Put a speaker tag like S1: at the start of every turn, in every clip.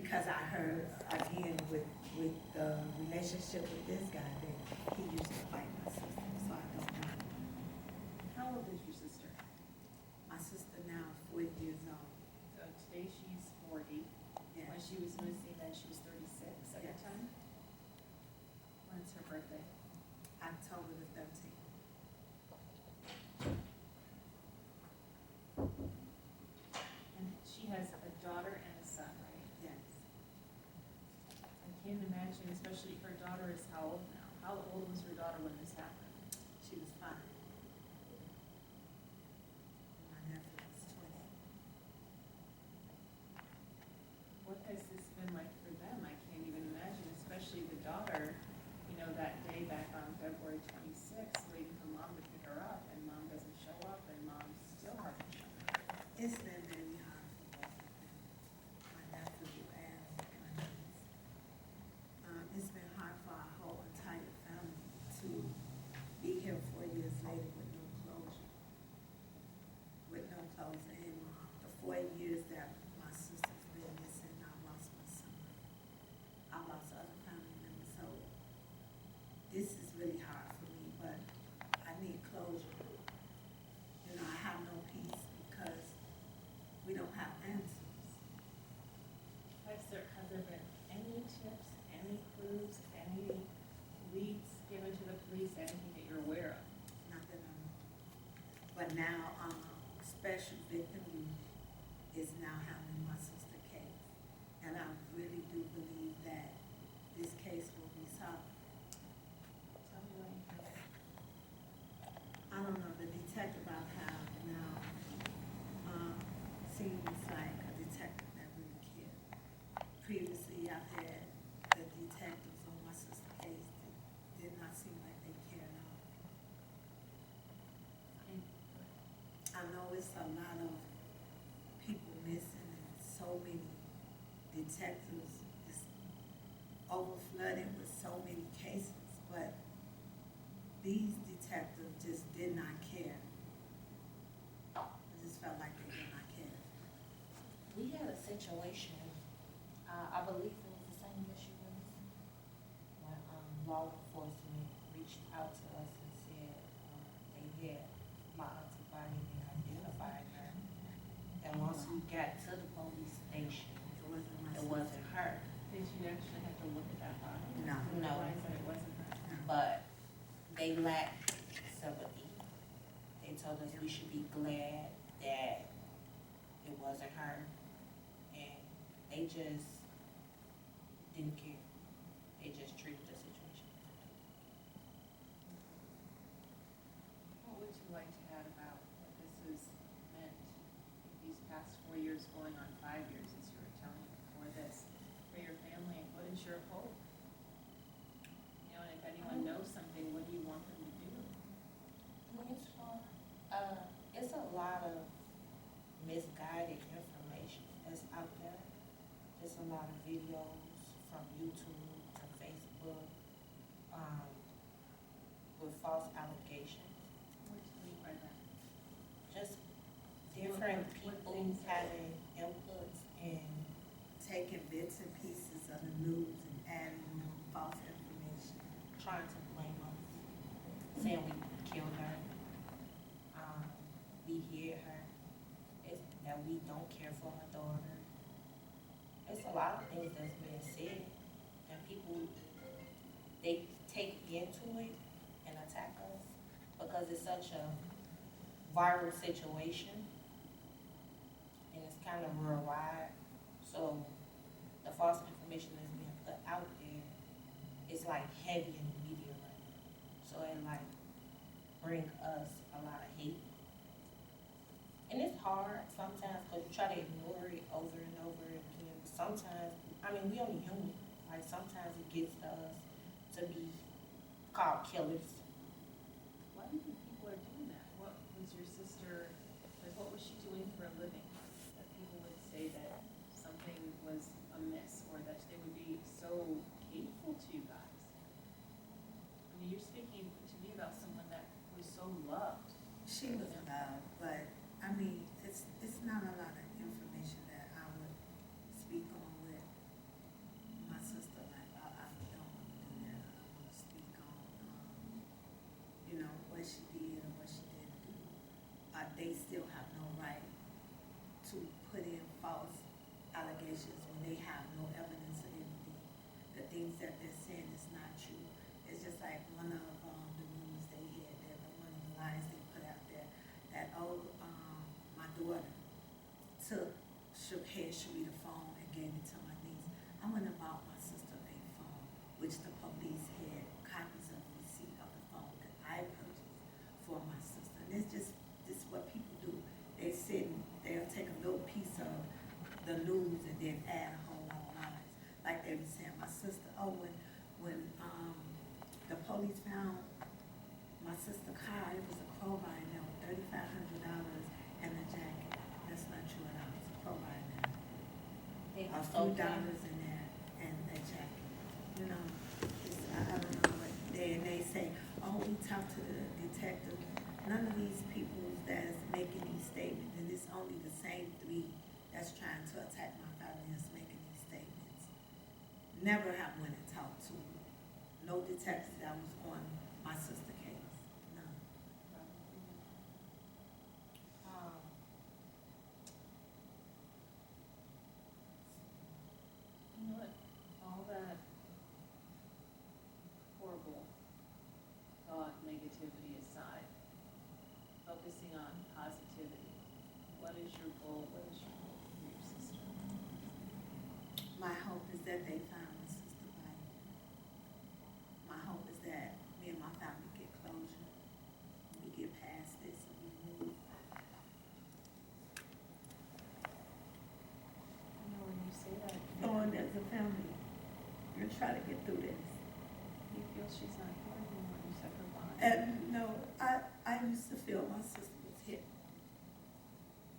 S1: because I heard again with the relationship with this guy that he used to fight my sister, so I don't know.
S2: How old is your sister?
S1: My sister now is 40 years old.
S2: So today she's 40.
S1: Yeah.
S2: When she was missing, then she was 36 at the
S1: Yes.
S2: time. When's her birthday?
S1: October the 13th.
S2: And she has a daughter and a son, right?
S1: Yes.
S2: I can't imagine, especially her daughter is how old now? How old was her daughter when this happened?
S1: She was 5. My nephew was 20.
S2: What has this been like for them? I can't even imagine, especially the daughter, you know, that day back on February 26th, waiting for mom to pick her up, and mom doesn't show up, and mom's still heartbroken.
S1: It's been really hard for both of them, my nephew and my niece. It's been hard for our whole entire family to be here 4 years later with no closure. With no closure. In the 4 years that my sister's been missing, I lost my son. I lost other family members. So this is really hard for me, but I need closure. You know, I have no peace because we don't have answers.
S2: Has there been any tips, any clues, any leads given to the police, anything that you're aware of?
S1: Not that I know. But now, special victim unit is now handling my sister's case. And I really do believe that this case will be solved.
S2: Tell me what you think.
S1: I don't know, the detective I've had now, seems like a detective that really cared. Previously, I've had the detectives on my sister's case that did not seem like they cared at all.
S2: And
S1: I know it's a lot of people missing and so many detectives is overflooded with so many cases, but these detectives just did not care. I just felt like they did not care.
S3: We had a situation, I believe it was the same issue with us, when, law enforcement reached out to us and said, they had my auntie body, they identified her. And once we got to the police station,
S1: It wasn't my
S3: it wasn't her,
S2: did you actually have to look at that body?
S1: No.
S3: No.
S2: Realize that it wasn't her?
S3: but they lacked sympathy. They told us we should be glad that it wasn't her, and they just didn't care. They just treated the situation.
S2: What would you like to add about what this has meant these past 4 years, going on 5 years, as you were telling me before this, for your family, and what is your hope? You know, and if anyone knows something, what do you want them to do?
S3: It's a lot of misguided information that's out there. There's a lot of videos from YouTube to Facebook, with false allegations.
S2: What do you mean by that?
S3: Just different
S2: What
S3: people
S2: things?
S3: having inputs and
S1: Taking bits and pieces of the news and adding false information.
S3: trying to blame us, saying we killed her, we hid her, it's that we don't care for her daughter. It's a lot of things that's being said, and people, they take into it and attack us because it's such a viral situation, and it's kind of worldwide. So the false information that's being put out there is like heavy in the media right now. So it like bring us a lot of hate. And it's hard sometimes because you try to ignore it over and over again. Sometimes, I mean, we only human. Like sometimes it gets to us to be called killers.
S2: Why do you think people are doing that? What was your sister, like, what was she doing for a living? That people would say that something was amiss, or that they would be so hateful to you guys? I mean, you're speaking to me about someone that was so loved.
S1: She was allowed, but I mean, it's not a lot of information that I would speak on with they still have no right to put in false allegations when they have no evidence of anything. The things that they're saying is not true. It's just like one of the rumors they had, that one of the lies they put out there, that, my daughter had Cheretha phone and gave it to my niece. I went and bought my sister a phone, which the police had copies of the receipt of the phone that I purchased for my sister. And it's just, this is what people do. They'll take a little piece of the news and then add a whole lot of lies. Like they were saying, my sister, when the police found my sister's car, it was a crowbar in there with $3,500 and a jacket. That's not true at all. It's a crowbar in there. A few dollars in there and a jacket. You know, I don't know what they say, oh, we talked to the detective. None of these people that's making these statements, and it's only the same three that's trying to attack my family that's making these statements. Never have went and talked to no detective that was on my sister's case. No.
S2: You know what, all that horrible thought, negativity aside, focusing on positivity, what is your goal for your sister?
S1: My hope is that they find my sister's body. My hope is that me and my family get closure. We get past this and we move.
S2: You know, when you say that,
S1: On as a family, we're trying to get through this.
S2: you feel she's not here anymore, you said her body.
S1: And no, I used to feel my sister was hit.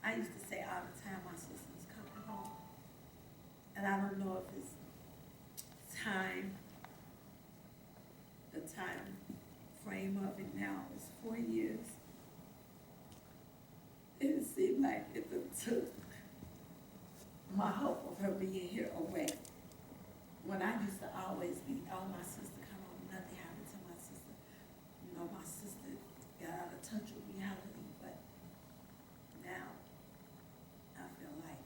S1: I used to say all the time my sister was coming home. And I don't know if it's time, the time frame of it now is 4 years. It seemed like it took my hope of her being here away. When I used to always be, oh, my sister come home, nothing happened to my sister. You know, my sister got out of touch with reality, but now I feel like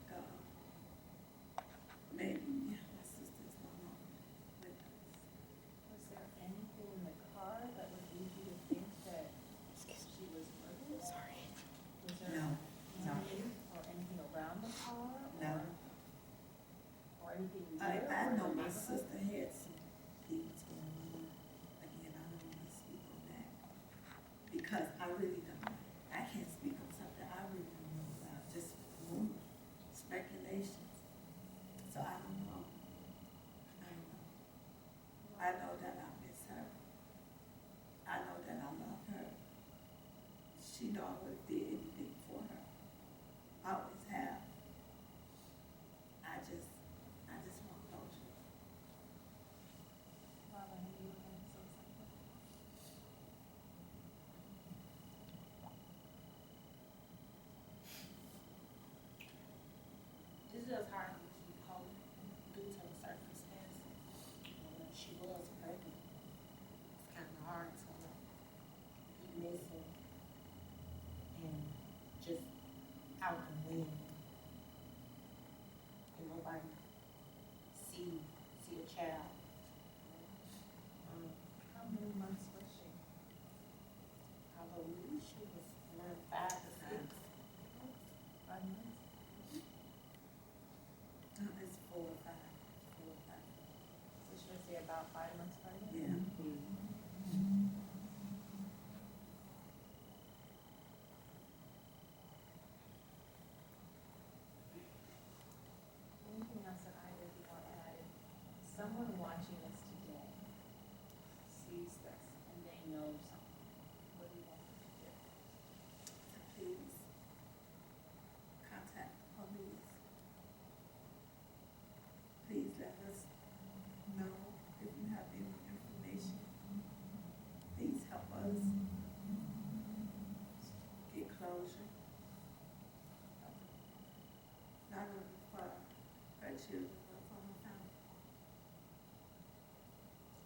S1: maybe my sister's no longer with us.
S2: Was there anything in the car that would lead you to think that she was murdered?
S3: Sorry.
S2: Was there
S1: No, no.
S2: or anything around the car?
S1: No.
S2: Or anything
S1: I
S2: near or in
S1: know
S2: the
S1: my
S2: neighborhood?
S1: sister had some things going on. Again, I don't want to speak on that because I really don't know. I can't speak on something I really don't know about, just rumors, speculations. So I don't know. I don't know. I know that I miss her. I know that I love her. She know I would have did anything for her. I always have. I just want closure.
S2: Bob, I knew you were going to say something.
S3: This is hard to keep hope due to the circumstances. When she was pregnant, it's kind of hard to be missing and just out the wind. And nobody see a child.
S2: How many months was she?
S3: I believe she was around 5 to 6.
S2: 5 months?
S1: It's 4 or 5. 4 or 5.
S2: So should I say about 5 months pregnant?
S1: Yeah.
S2: Anything else that either of you want to add? If someone watching this today sees this and they know something, what do you want them to do?
S1: Please contact the police. Please let us know if you have any information. Please help us get closure. Not only for our children, but for our family.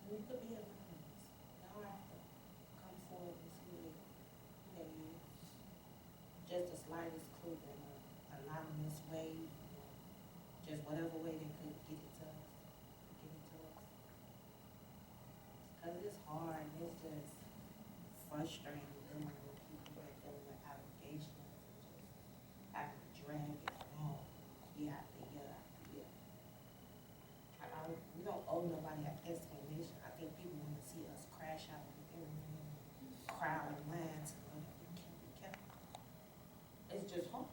S3: And it could be anonymous. Y'all have to come forward and see who they is. Just slightest clue in an anonymous way, just whatever way they could get it to us, get it to us. Cause it's hard, it's just frustrating dealing with people that dealing with allegations and just having to drag it along year after year after year. We don't owe nobody an explanation. I think people want to see us crash out on the internet, crowd and lines, and we can't be kept. It's just hard.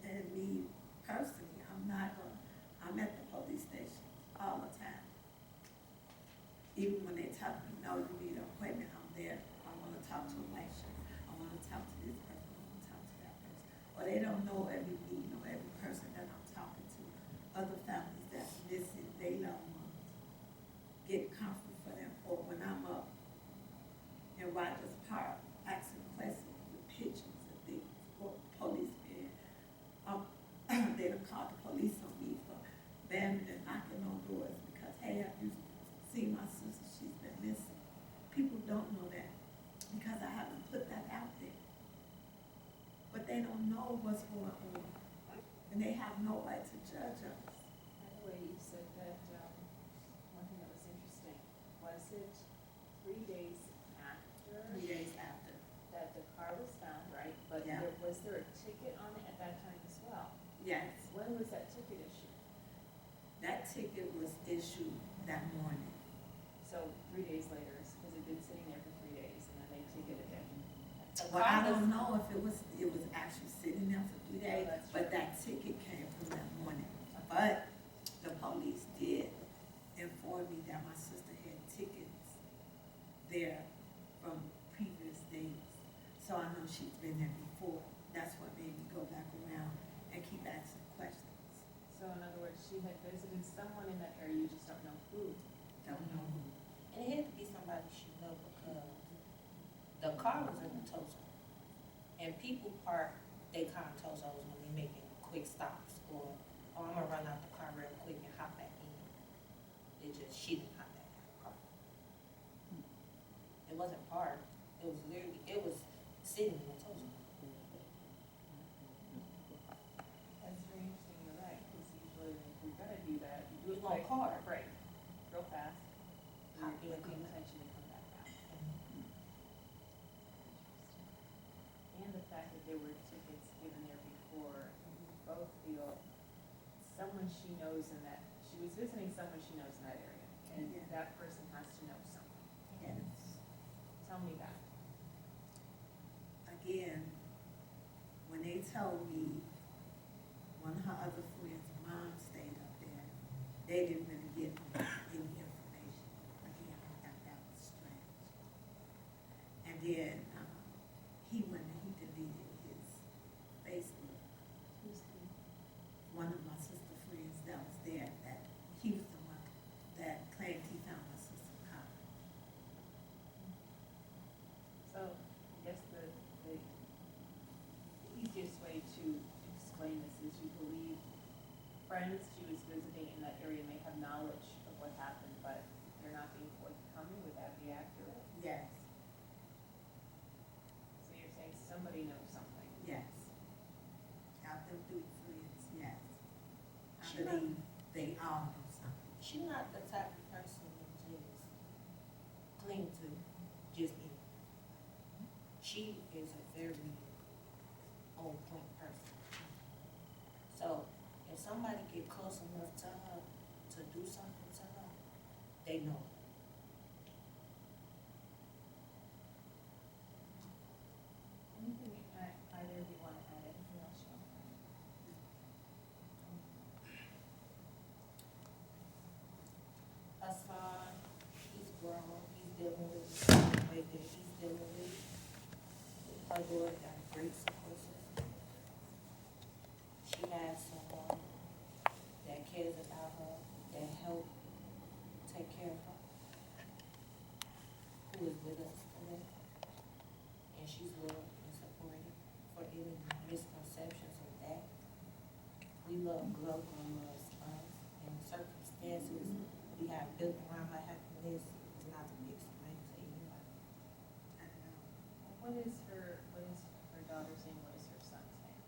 S1: And me personally, I'm at the police station all the time. Even when they tell me, no, you need an appointment, I'm there. I wanna talk to a lecturer, I wanna talk to this person, I wanna talk to that person. Or they don't know every need, or every person that I'm talking to. Other families that's missing, they loved ones. Get comfort for them. Or when I'm up in Rogers Park, asking questions with pictures and things, or policemen, they done called the police on me for banging and knocking on doors because, hey, have you seen my sister? She's been missing. People don't know that because I haven't put that out there. But they don't know what's going on. And they have no right to judge us.
S2: By the way, you said that, one thing that was interesting, was it 3 days after?
S1: 3 days after.
S2: That the car was found, right? But
S1: Yeah.
S2: was there a ticket on it at that time as well?
S1: Yes,
S2: When was that ticket issued?
S1: that ticket was issued that morning.
S2: So 3 days later, because it'd been sitting there for 3 days, and then they ticketed it.
S1: Well, I don't know if it was actually sitting there for 3 days,
S2: that's
S1: but
S2: true.
S1: that ticket came from that morning. But the police did inform me that my sister had tickets there from previous days. So I know she's been there before. That's what made me go back around and keep asking questions.
S2: So in other words, she had visited someone in that area, you just don't know who.
S1: Don't know who.
S3: And it had to be somebody she know because the car was in the tow zone. And people park their car in tow zones when they're making quick stops or, oh, I'm gonna run out the car real quick and hop back in. She didn't hop back in the car. It wasn't parked, it was sitting in the tow zone.
S2: That's very interesting, you're right, because usually if we're gonna do that, you do
S3: We
S2: it
S3: want
S2: quick,
S3: car.
S2: break, real fast.
S3: Hop
S2: You're
S3: in,
S2: with the
S3: come back.
S2: intention to come back out. And the fact that there were tickets given there before, we both feel someone she knows in that, she was visiting someone she knows in that area, and
S1: Yeah.
S2: that person has to know something.
S1: Yes.
S2: Tell me that.
S1: Again, when they told me one of her other friends' mom stayed up there, they didn't really give me any information. Again, I thought that was strange. And then, he went and he deleted his Facebook.
S2: Who's the?
S1: One of my sister friends that was there, that he was the one that claimed he found my sister's car.
S2: So, I guess the easiest way to explain this is you believe friends she was visiting in that area may have knowledge of what happened, but they're not being forthcoming, would that be accurate?
S1: Yes,
S2: So you're saying somebody knows something?
S1: yes. Out them three friends, yes. I
S3: She
S1: believe they all know something.
S3: She's not the type of person to just cling to just me. She is a very on point person. So if somebody get close enough to her to do something to her, they know.
S2: Anything either of you want to add, anything else you want to add?
S3: Hassan, he's grown, he's dealing with the same way that he's dealing with. Her daughter got a great support system. She has someone that cares about her, that help take care of her, who is with us today. And she's loved and supported for any misconceptions of that. We love Glover loves us, and the circumstances we have built around her happiness is not to be explained to anybody.
S1: I don't know.
S2: What is her daughter's name, what is her son's name?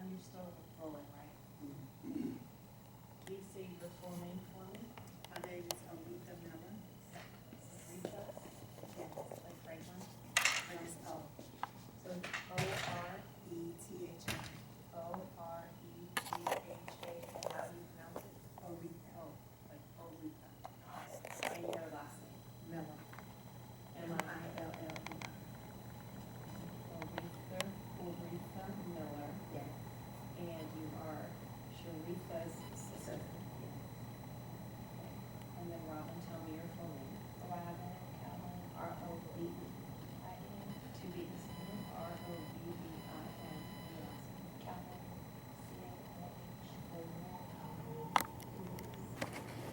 S2: you're still rolling, right? Please say your full name for me.
S1: My name is Aretha Miller.
S2: Cheretha,
S1: Yes.
S2: like Franklin.